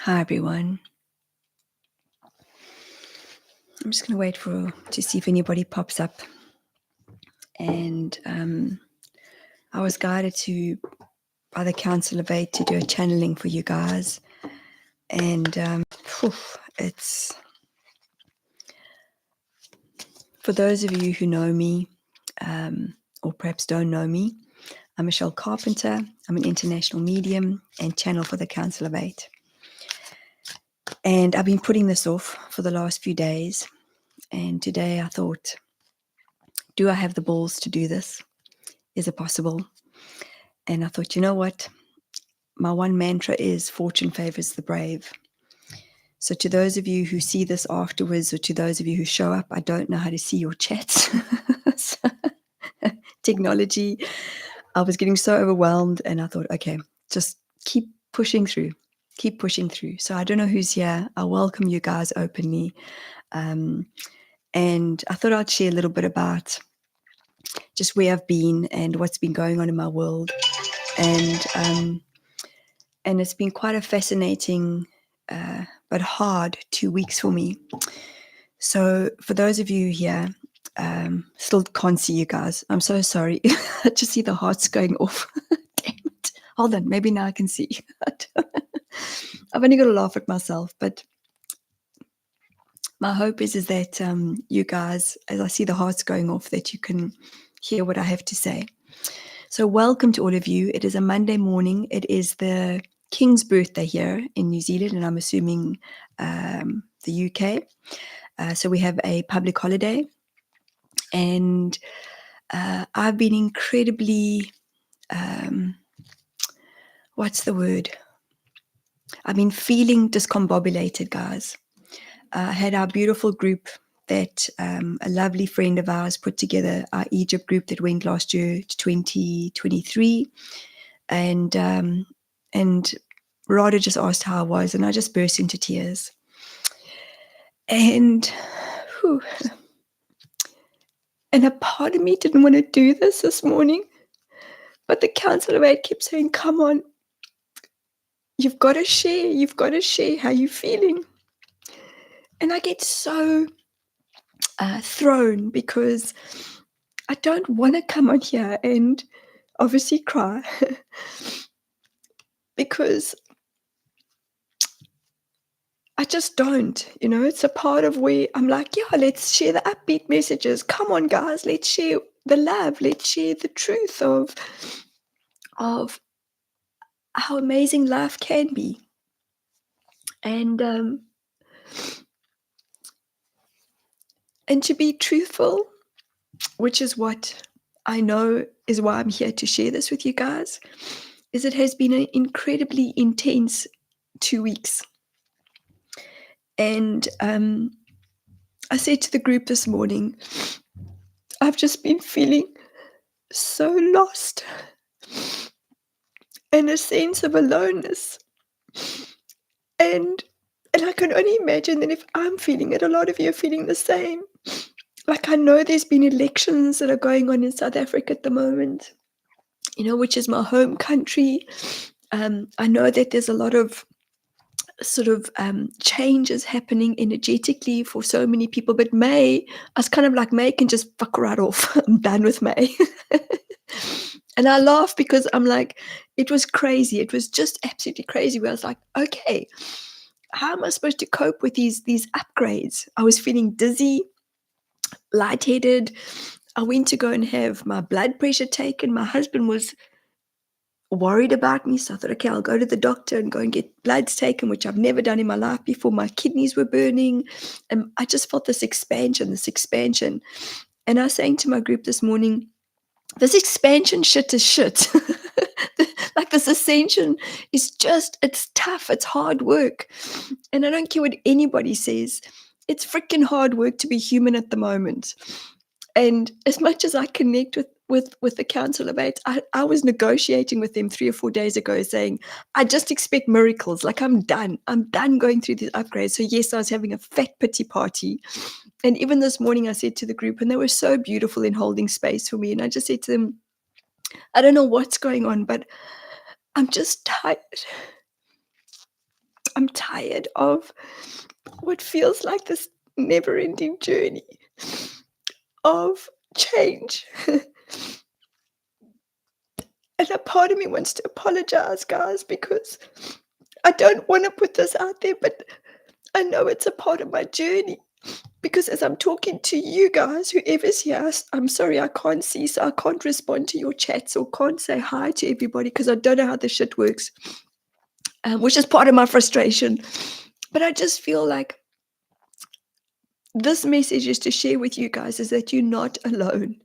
Hi everyone. I'm just going to wait to see if anybody pops up. And I was guided by the Council of Eight to do a channeling for you guys. And it's for those of you who know me, or perhaps don't know me. I'm Michelle Carpenter. I'm an international medium and channel for the Council of Eight. And I've been putting this off for the last few days. And today I thought, do I have the balls to do this? Is it possible? And I thought, you know what? My one mantra is fortune favors the brave. So to those of you who see this afterwards, or to those of you who show up, I don't know how to see your chats. Technology. I was getting so overwhelmed and I thought, okay, just keep pushing through. Keep pushing through. So I don't know who's here. I welcome you guys openly. And I thought I'd share a little bit about just where I've been and what's been going on in my world. And it's been quite a fascinating but hard 2 weeks for me. So for those of you here, still can't see you guys. I'm so sorry. I just see the hearts going off. Damn it. Hold on, maybe now I can see. I've only got to laugh at myself, but my hope is that you guys, as I see the hearts going off, that you can hear what I have to say. So welcome to all of you. It is a Monday morning. It is the King's birthday here in New Zealand, and I'm assuming the UK. So we have a public holiday. And I've been incredibly, what's the word? I've been feeling discombobulated, guys. I had our beautiful group that a lovely friend of ours put together, our Egypt group that went last year to 2023. And Rada just asked how I was, and I just burst into tears. And a part of me didn't want to do this morning, but the Council of Eight kept saying, come on, you've got to share how you're feeling. And I get so thrown because I don't want to come on here and obviously cry because I just don't, it's a part of where I'm like, yeah, let's share the upbeat messages. Come on, guys, let's share the love. Let's share the truth of how amazing life can be. And to be truthful, which is what I know is why I'm here to share this with you guys, is it has been an incredibly intense 2 weeks. And I said to the group this morning, I've just been feeling so lost and a sense of aloneness. And I can only imagine that if I'm feeling it, a lot of you are feeling the same. Like, I know there's been elections that are going on in South Africa at the moment, which is my home country. I know that there's a lot of sort of changes happening energetically for so many people, but May, I was kind of like, May can just fuck right off. I'm done with May. And I laugh because I'm like, it was crazy. It was just absolutely crazy. Where I was like, okay, how am I supposed to cope with these upgrades? I was feeling dizzy, lightheaded. I went to go and have my blood pressure taken. My husband was worried about me, so I thought, okay, I'll go to the doctor and go and get bloods taken, which I've never done in my life before. My kidneys were burning, and I just felt this expansion. And I was saying to my group this morning, this expansion shit is shit. Like, this ascension is it's tough, it's hard work. And I don't care what anybody says, it's freaking hard work to be human at the moment. And as much as I connect with the Council of Eight, I was negotiating with them 3 or 4 days ago saying, I just expect miracles. Like, I'm done going through these upgrades. So yes, I was having a fat pity party. And even this morning I said to the group, and they were so beautiful in holding space for me, and I just said to them, I don't know what's going on, but I'm just tired. I'm tired of what feels like this never-ending journey of change. And a part of me wants to apologize, guys, because I don't want to put this out there, but I know it's a part of my journey. Because as I'm talking to you guys, whoever's here, I'm sorry I can't see, so I can't respond to your chats or can't say hi to everybody because I don't know how this shit works, which is part of my frustration. But I just feel like this message is to share with you guys is that you're not alone.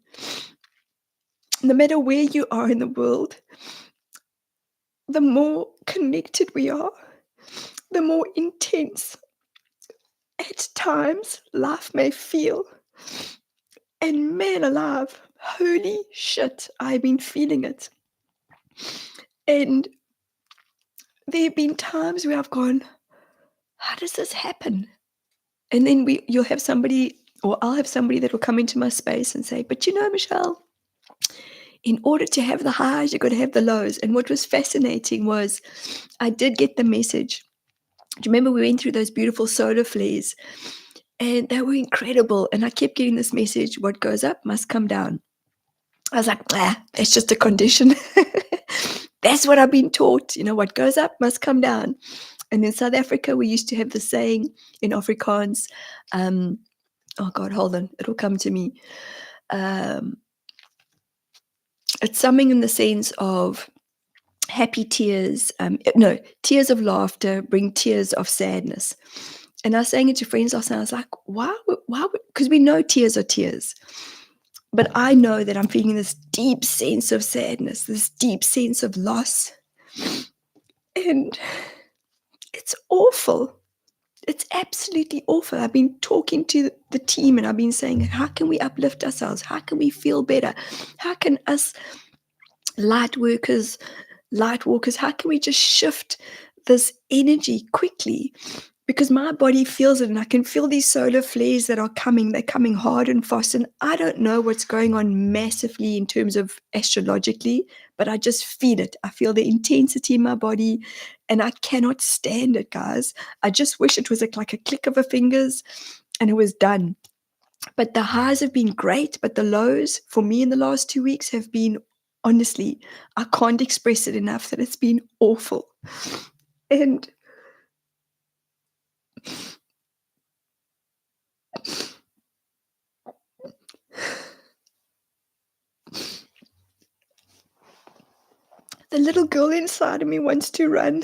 No matter where you are in the world, the more connected we are, the more intense at times life may feel. And man alive, holy shit, I've been feeling it. And there have been times where I've gone, how does this happen? And then you'll have somebody, or I'll have somebody that will come into my space and say, but you know, Michelle, in order to have the highs, you've got to have the lows. And what was fascinating was I did get the message. Do you remember we went through those beautiful solar flares? And they were incredible. And I kept getting this message, what goes up must come down. I was like, that's just a condition. That's what I've been taught. You know, what goes up must come down. And in South Africa, we used to have the saying in Afrikaans, oh God, hold on, it'll come to me. It's something in the sense of happy tears, no, tears of laughter bring tears of sadness. And I was saying it to friends last night, I was like, why, because we know tears are tears. But I know that I'm feeling this deep sense of sadness, this deep sense of loss. And it's awful. It's absolutely awful. I've been talking to the team and I've been saying, how can we uplift ourselves? How can we feel better? How can us light workers, light walkers, how can we just shift this energy quickly? Because my body feels it and I can feel these solar flares that are coming. They're coming hard and fast. And I don't know what's going on massively in terms of astrologically, but I just feel it. I feel the intensity in my body and I cannot stand it, guys. I just wish it was like a click of a fingers and it was done. But the highs have been great, but the lows for me in the last 2 weeks have been, honestly, I can't express it enough that it's been awful. And the little girl inside of me wants to run,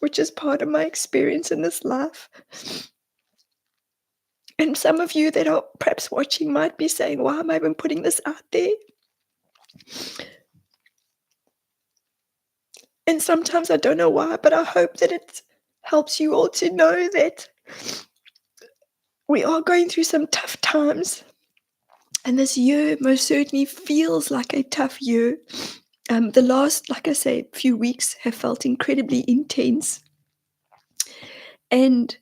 which is part of my experience in this life. And some of you that are perhaps watching might be saying, why am I even putting this out there? And sometimes I don't know why, but I hope that it helps you all to know that we are going through some tough times. And this year most certainly feels like a tough year. The last, like I say, few weeks have felt incredibly intense. And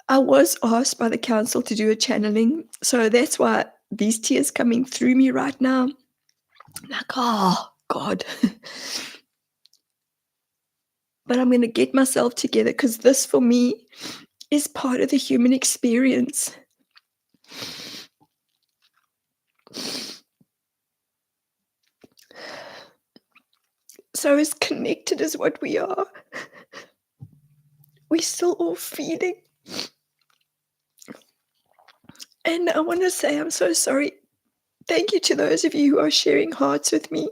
I was asked by the council to do a channeling. So that's why these tears coming through me right now. I'm like, oh, God. But I'm going to get myself together because this for me is part of the human experience. So as connected as what we are, we're still all feeling. And I want to say I'm so sorry. Thank you to those of you who are sharing hearts with me.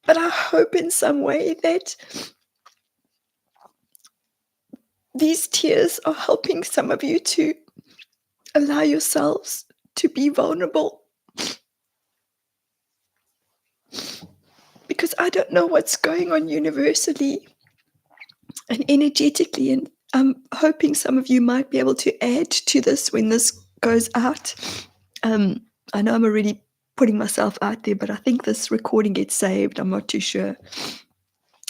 But I hope in some way that these tears are helping some of you to allow yourselves to be vulnerable. Because I don't know what's going on universally and energetically, and I'm hoping some of you might be able to add to this when this goes out. I know I'm already putting myself out there, but I think this recording gets saved. I'm not too sure.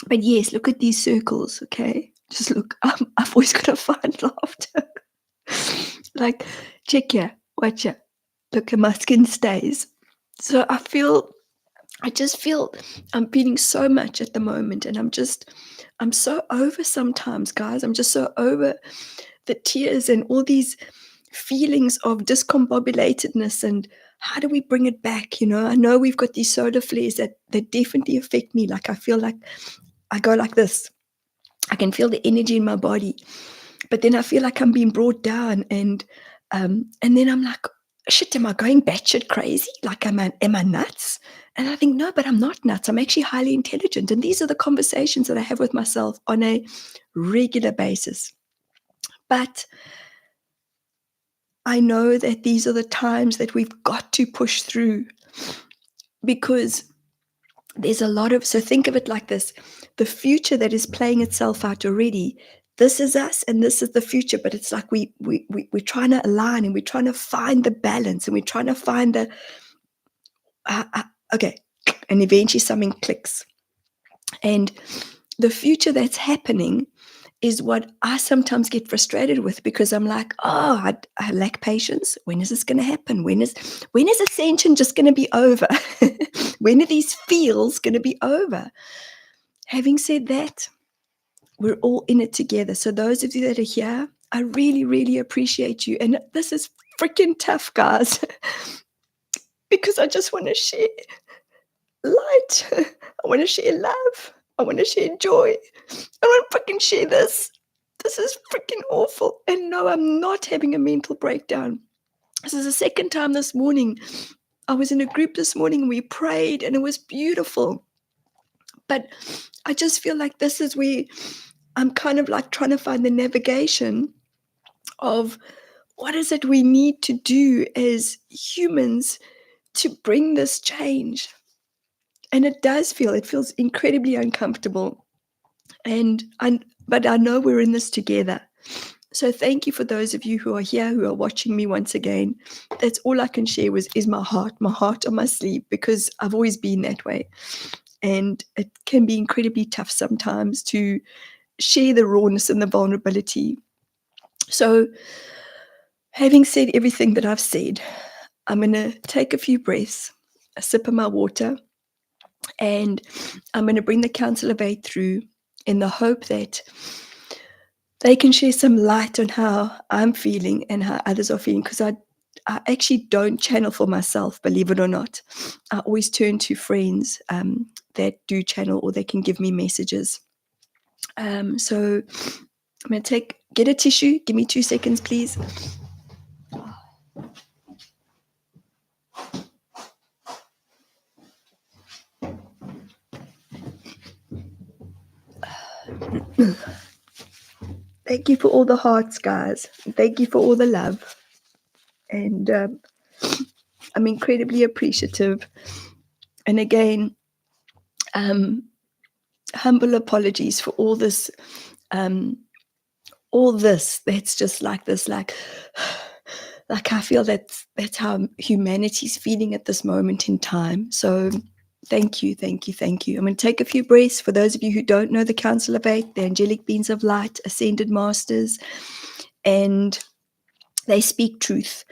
But yes, look at these circles, okay? Just look. I've always got to find laughter. Like, check here, watch here. Look, my skin stays. So I feel I just feel I'm feeling so much at the moment, and I'm so over sometimes, guys. I'm just so over the tears and all these feelings of discombobulatedness, and how do we bring it back? I know we've got these solar flares that definitely affect me. Like I feel like I go like this. I can feel the energy in my body, but then I feel like I'm being brought down, and then I'm like, shit, am I going batshit crazy? Like, am I nuts? And I think, no, but I'm not nuts. I'm actually highly intelligent. And these are the conversations that I have with myself on a regular basis. But I know that these are the times that we've got to push through, because there's a lot of, so think of it like this: the future that is playing itself out already. This is us and this is the future, but it's like we're trying to align, and we're trying to find the balance, and we're trying to find the okay, and eventually something clicks. And the future that's happening is what I sometimes get frustrated with, because I'm like, oh, I lack patience. When is this going to happen? When is ascension just going to be over? When are these feels going to be over? Having said that, we're all in it together. So those of you that are here, I really, really appreciate you. And this is freaking tough, guys, because I just want to share light. I want to share love. I want to share joy. I want to freaking share this. This is freaking awful. And no, I'm not having a mental breakdown. This is the second time this morning. I was in a group this morning and we prayed, and it was beautiful. But I just feel like this is where I'm kind of like trying to find the navigation of what is it we need to do as humans to bring this change. And it feels incredibly uncomfortable. But I know we're in this together. So thank you for those of you who are here, who are watching me once again. That's all I can share is my heart on my sleeve, because I've always been that way. And it can be incredibly tough sometimes to share the rawness and the vulnerability. So having said everything that I've said, I'm going to take a few breaths, a sip of my water, and I'm going to bring the Council of Eight through in the hope that they can share some light on how I'm feeling and how others are feeling, because I actually don't channel for myself, believe it or not. I always turn to friends that do channel, or they can give me messages. So I'm going to get a tissue. Give me 2 seconds, please. Thank you for all the hearts, guys. Thank you for all the love. And I'm incredibly appreciative. And again, humble apologies for all this that's just like this, like I feel that's how humanity's feeling at this moment in time. So thank you. I'm going to take a few breaths. For those of you who don't know the Council of Eight, the angelic beings of light, ascended masters, and they speak truth.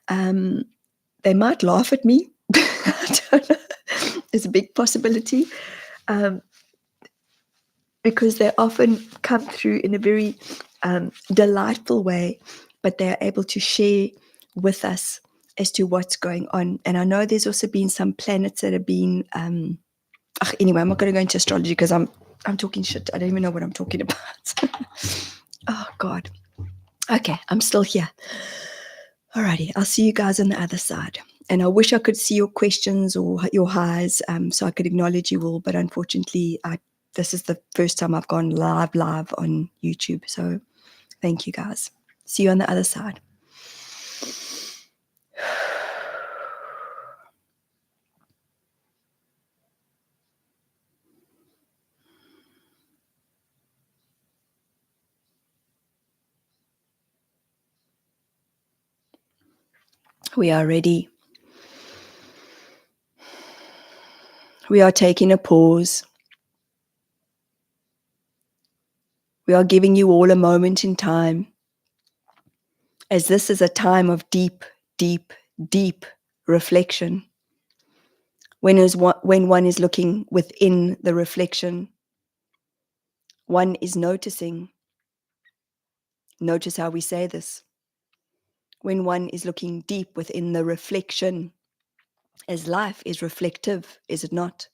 They might laugh at me. I don't know. It's a big possibility. Because they often come through in a very delightful way, but they're able to share with us as to what's going on. And I know there's also been some planets that have been anyway, I'm not going to go into astrology because I'm talking shit. I don't even know what I'm talking about. Oh God. Okay, I'm still here. Alrighty, I'll see you guys on the other side. And I wish I could see your questions or your highs, so I could acknowledge you all, but unfortunately this is the first time I've gone live on YouTube. So thank you, guys. See you on the other side. We are ready. We are taking a pause. We are giving you all a moment in time, as this is a time of deep, deep, deep reflection. When one is looking within the reflection, one is noticing. Notice how we say this. When one is looking deep within the reflection, as life is reflective, is it not?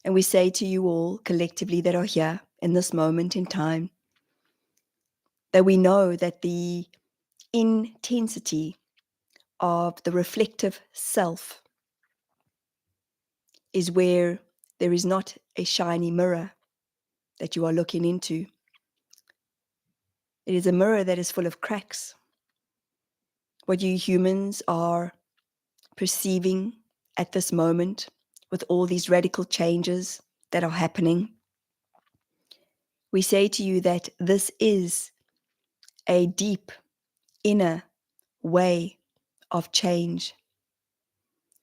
And we say to you all collectively that are here in this moment in time, that we know that the intensity of the reflective self is where there is not a shiny mirror that you are looking into. It is a mirror that is full of cracks. What you humans are perceiving at this moment with all these radical changes that are happening, we say to you that this is a deep inner way of change.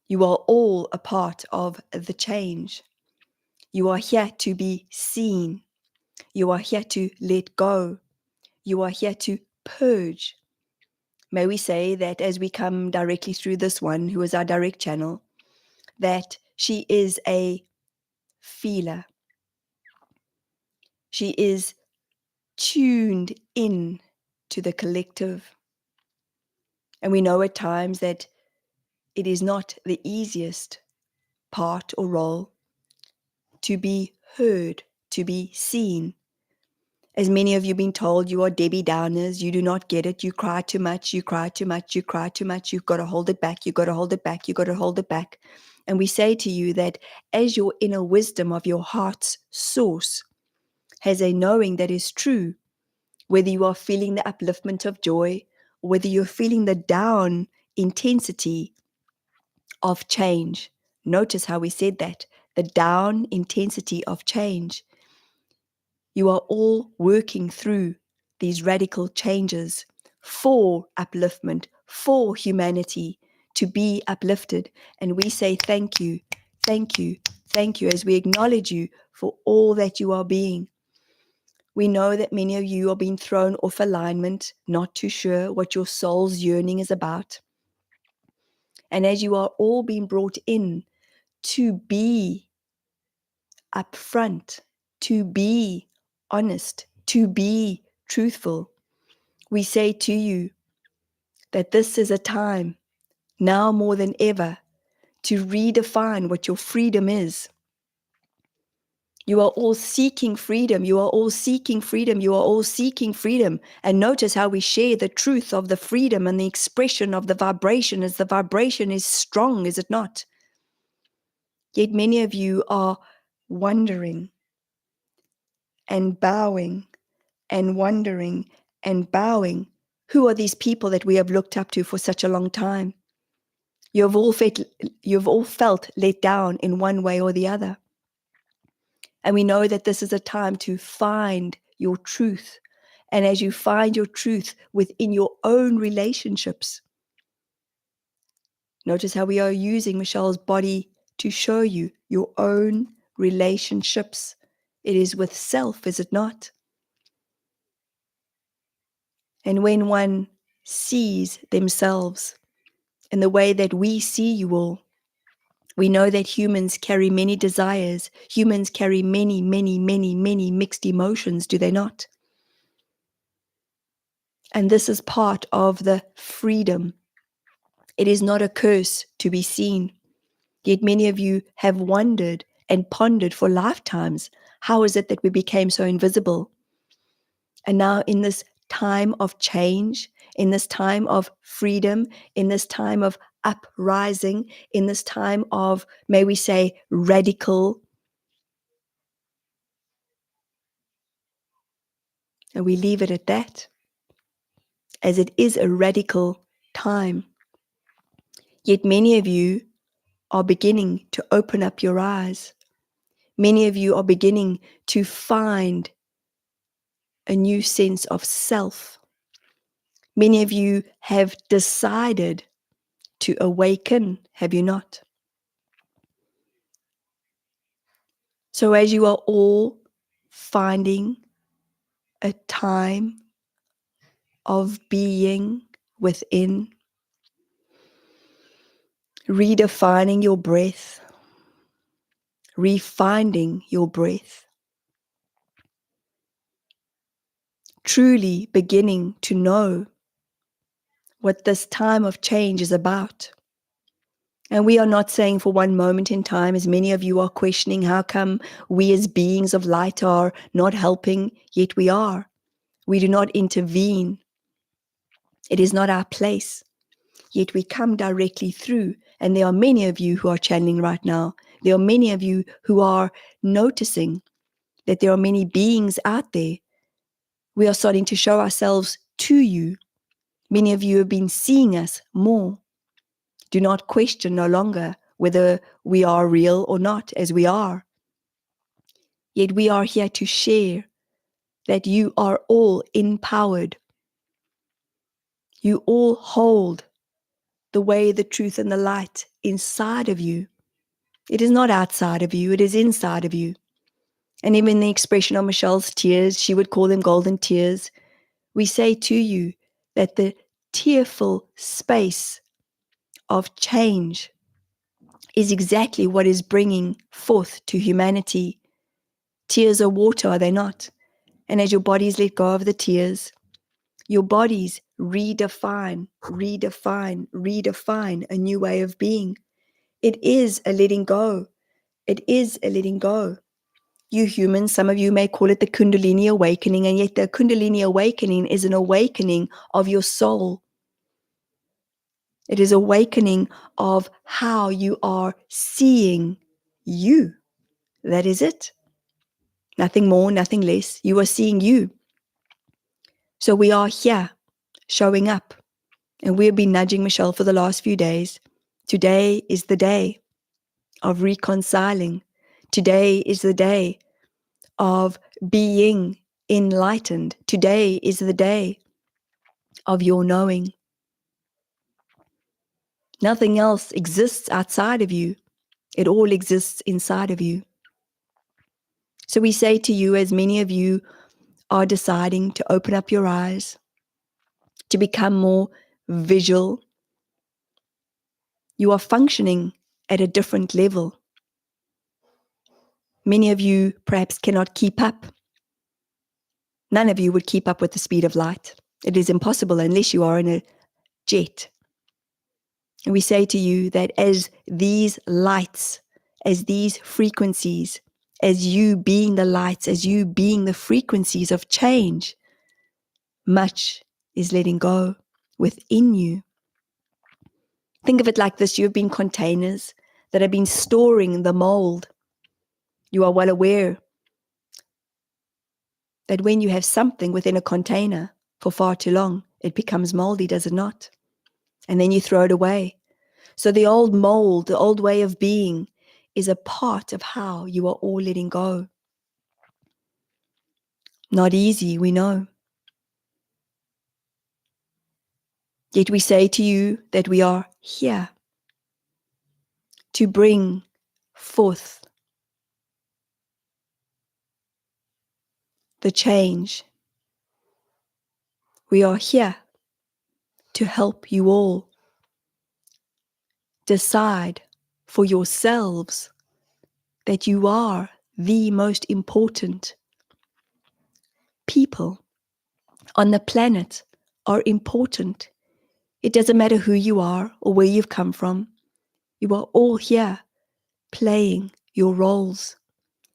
You are all a part of the change. You are here to be seen. You are here to let go. You are here to purge. May we say that as we come directly through this one, who is our direct channel, that she is a feeler. She is tuned in to the collective. And we know at times that it is not the easiest part or role to be heard, to be seen. As many of you have been told, you are Debbie Downers, you do not get it, you cry too much, you cry too much, you cry too much, you've got to hold it back, you've got to hold it back, you've got to hold it back. And we say to you that as your inner wisdom of your heart's source has a knowing that is true, whether you are feeling the upliftment of joy, or whether you're feeling the down intensity of change. Notice how we said that, the down intensity of change. You are all working through these radical changes for upliftment, for humanity to be uplifted. And we say thank you, thank you, thank you as we acknowledge you for all that you are being. We know that many of you are being thrown off alignment, not too sure what your soul's yearning is about. And as you are all being brought in to be upfront, to be honest, to be truthful, we say to you that this is a time, now more than ever, to redefine what your freedom is. You are all seeking freedom. You are all seeking freedom. You are all seeking freedom. And notice how we share the truth of the freedom and the expression of the vibration as the vibration is strong, is it not? Yet many of you are wondering and bowing and wondering and bowing. Who are these people that we have looked up to for such a long time? You have all felt let down in one way or the other. And we know that this is a time to find your truth. And as you find your truth within your own relationships, notice how we are using Michelle's body to show you your own relationships. It is with self, is it not? And when one sees themselves in the way that we see you all, we know that humans carry many desires. Humans carry many, many, many, many mixed emotions, do they not? And this is part of the freedom. It is not a curse to be seen. Yet many of you have wondered and pondered for lifetimes, how is it that we became so invisible? And now in this time of change, in this time of freedom, in this time of uprising, in this time of, may we say, radical, and we leave it at that, as it is a radical time. Yet many of you are beginning to open up your eyes. Many of you are beginning to find a new sense of self. Many of you have decided to awaken, have you not? So as you are all finding a time of being within, redefining your breath, refinding your breath, truly beginning to know what this time of change is about. And we are not saying for one moment in time, as many of you are questioning, how come we as beings of light are not helping, yet we are. We do not intervene. It is not our place, yet we come directly through. And there are many of you who are channeling right now. There are many of you who are noticing that there are many beings out there. We are starting to show ourselves to you. Many of you have been seeing us more. Do not question no longer whether we are real or not, as we are. Yet we are here to share that you are all empowered. You all hold the way, the truth, and the light inside of you. It is not outside of you, it is inside of you. And even the expression of Michelle's tears, she would call them golden tears. We say to you that the tearful space of change is exactly what is bringing forth to humanity. Tears are water, are they not? And as your bodies let go of the tears, your bodies redefine a new way of being. It is a letting go. It is a letting go. You humans, some of you may call it the Kundalini awakening, and yet the Kundalini awakening is an awakening of your soul. It is awakening of how you are seeing you. That is it. Nothing more, nothing less. You are seeing you. So we are here, showing up. And we have been nudging Michelle for the last few days. Today is the day of reconciling. Today is the day of being enlightened. Today is the day of your knowing. Nothing else exists outside of you. It all exists inside of you. So we say to you, as many of you are deciding to open up your eyes, to become more visual, you are functioning at a different level. Many of you perhaps cannot keep up. None of you would keep up with the speed of light. It is impossible unless you are in a jet. And we say to you that as these lights, as these frequencies, as you being the lights, as you being the frequencies of change, much is letting go within you. Think of it like this. You have been containers that have been storing the mold. You are well aware that when you have something within a container for far too long, it becomes moldy, does it not? And then you throw it away. So the old mold, the old way of being, is a part of how you are all letting go. Not easy, we know. Yet we say to you that we are here to bring forth the change. We are here to help you all decide for yourselves that you are the most important people on the planet, are important. It doesn't matter who you are or where you've come from. You are all here playing your roles.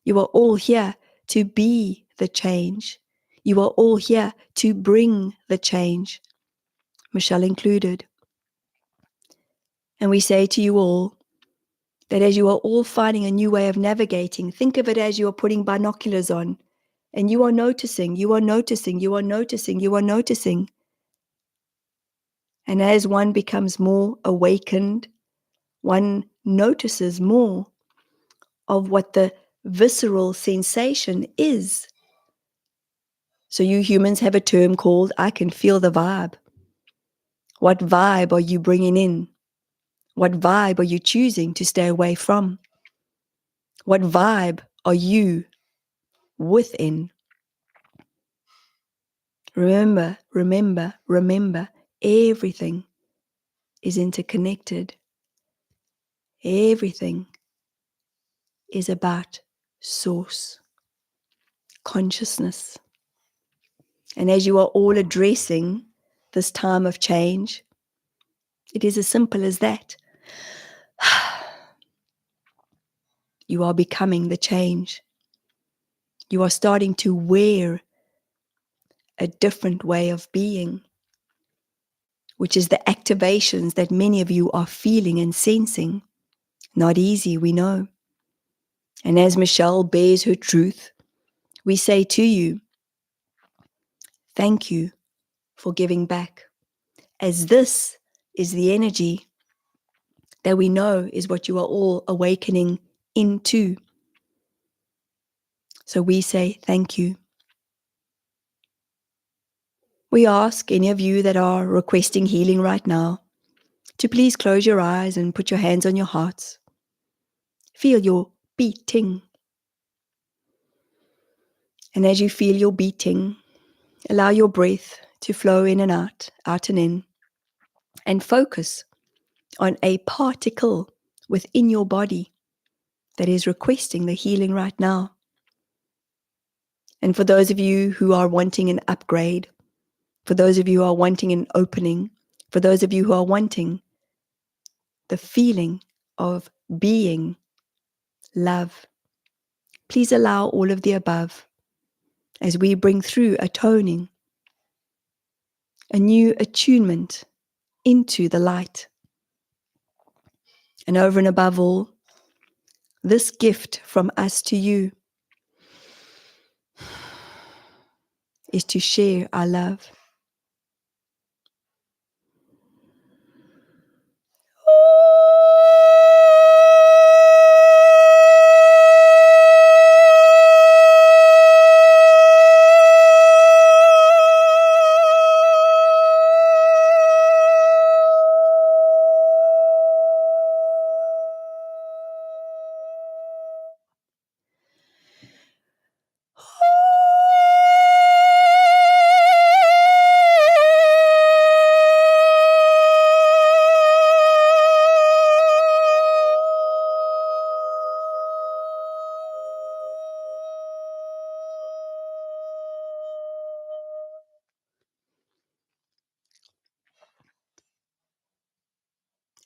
You are all here to be the change. You are all here to bring the change, Michelle included. And we say to you all that as you are all finding a new way of navigating, think of it as you are putting binoculars on and you are noticing, you are noticing, you are noticing, you are noticing. And as one becomes more awakened, one notices more of what the visceral sensation is. So you humans have a term called, I can feel the vibe. What vibe are you bringing in? What vibe are you choosing to stay away from? What vibe are you within? Remember, remember, remember, everything is interconnected. Everything is about source, consciousness. And as you are all addressing this time of change, it is as simple as that. You are becoming the change. You are starting to wear a different way of being, which is the activations that many of you are feeling and sensing. Not easy, we know. And as Michelle bears her truth, we say to you, thank you for giving back, as this is the energy that we know is what you are all awakening into. So we say thank you. We ask any of you that are requesting healing right now to please close your eyes and put your hands on your hearts. Feel your beating. And as you feel your beating, allow your breath to flow in and out and in, and focus on a particle within your body that is requesting the healing right now. And for those of you who are wanting an upgrade, for those of you who are wanting an opening, for those of you who are wanting the feeling of being love, please allow all of the above as we bring through a toning, a new attunement into the light. And over and above all, this gift from us to you is to share our love.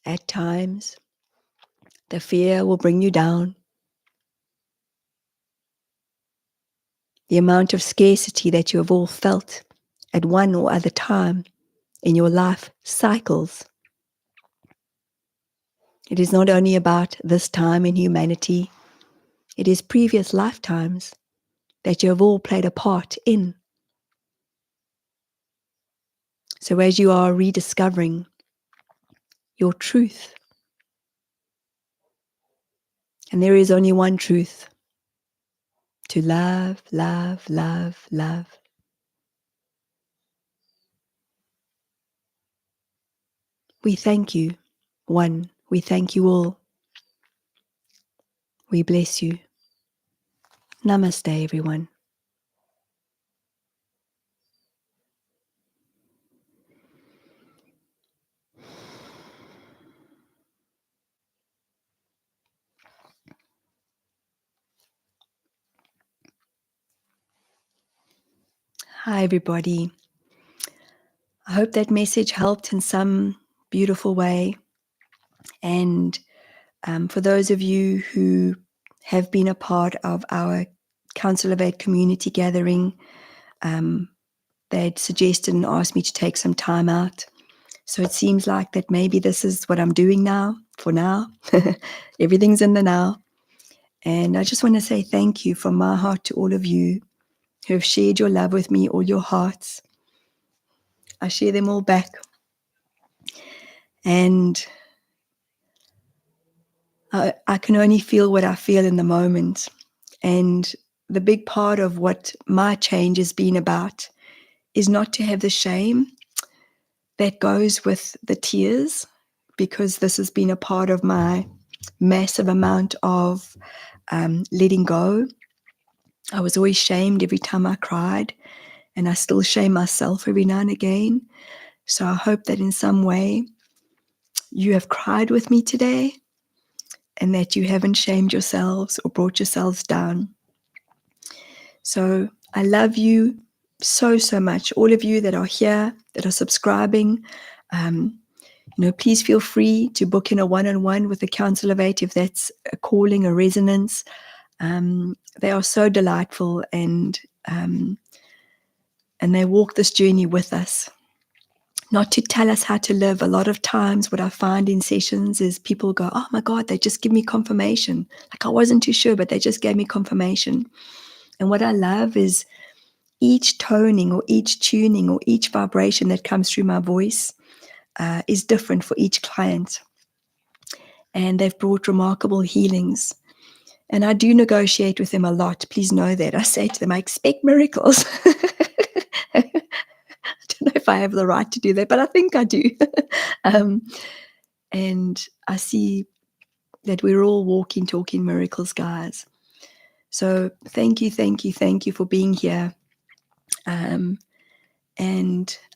At times, the fear will bring you down. The amount of scarcity that you have all felt at one or other time in your life cycles. It is not only about this time in humanity, it is previous lifetimes that you have all played a part in. So as you are rediscovering your truth, and there is only one truth, to love, love, love, love. We thank you, one. We thank you all. We bless you. Namaste, everyone. Hi, everybody. I hope that message helped in some beautiful way. And for those of you who have been a part of our Council of Eight community gathering, they'd suggested and asked me to take some time out. So it seems like that maybe this is what I'm doing now, for now. Everything's in the now. And I just want to say thank you from my heart to all of you who have shared your love with me, all your hearts. I share them all back. And I can only feel what I feel in the moment. And the big part of what my change has been about is not to have the shame that goes with the tears, because this has been a part of my massive amount of letting go. I was always shamed every time I cried, and I still shame myself every now and again. So I hope that in some way you have cried with me today, and that you haven't shamed yourselves or brought yourselves down. So I love you so, so much. All of you that are here, that are subscribing, please feel free to book in a one-on-one with the Council of Eight if that's a calling, a resonance. They are so delightful, and they walk this journey with us. Not to tell us how to live. A lot of times what I find in sessions is people go, oh my God, they just give me confirmation. Like I wasn't too sure, but they just gave me confirmation. And what I love is each toning or each tuning or each vibration that comes through my voice is different for each client. And they've brought remarkable healings. And I do negotiate with them a lot. Please know that. I say to them, I expect miracles. I don't know if I have the right to do that, but I think I do. And I see that we're all walking, talking miracles, guys. So thank you for being here. And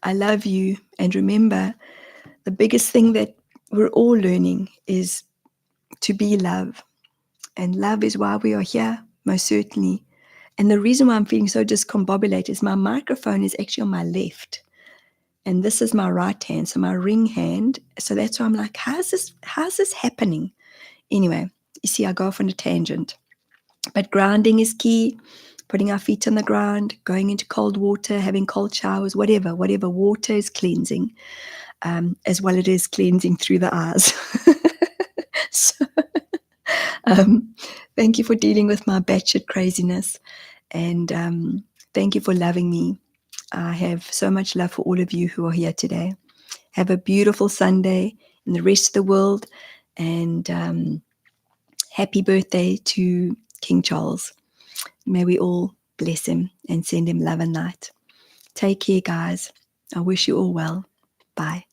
I love you. And remember, the biggest thing that we're all learning is to be love. And love is why we are here, most certainly. And the reason why I'm feeling so discombobulated is my microphone is actually on my left. And this is my right hand, so my ring hand. So that's why I'm like, how's this happening? Anyway, you see, I go off on a tangent. But grounding is key. Putting our feet on the ground, going into cold water, having cold showers, whatever water is cleansing, as well it is cleansing through the eyes. So, thank you for dealing with my batshit craziness, and thank you for loving me. I have so much love for all of you who are here today. Have a beautiful Sunday in the rest of the world, and happy birthday to King Charles. May we all bless him and send him love and light. Take care, guys. I wish you all well. Bye.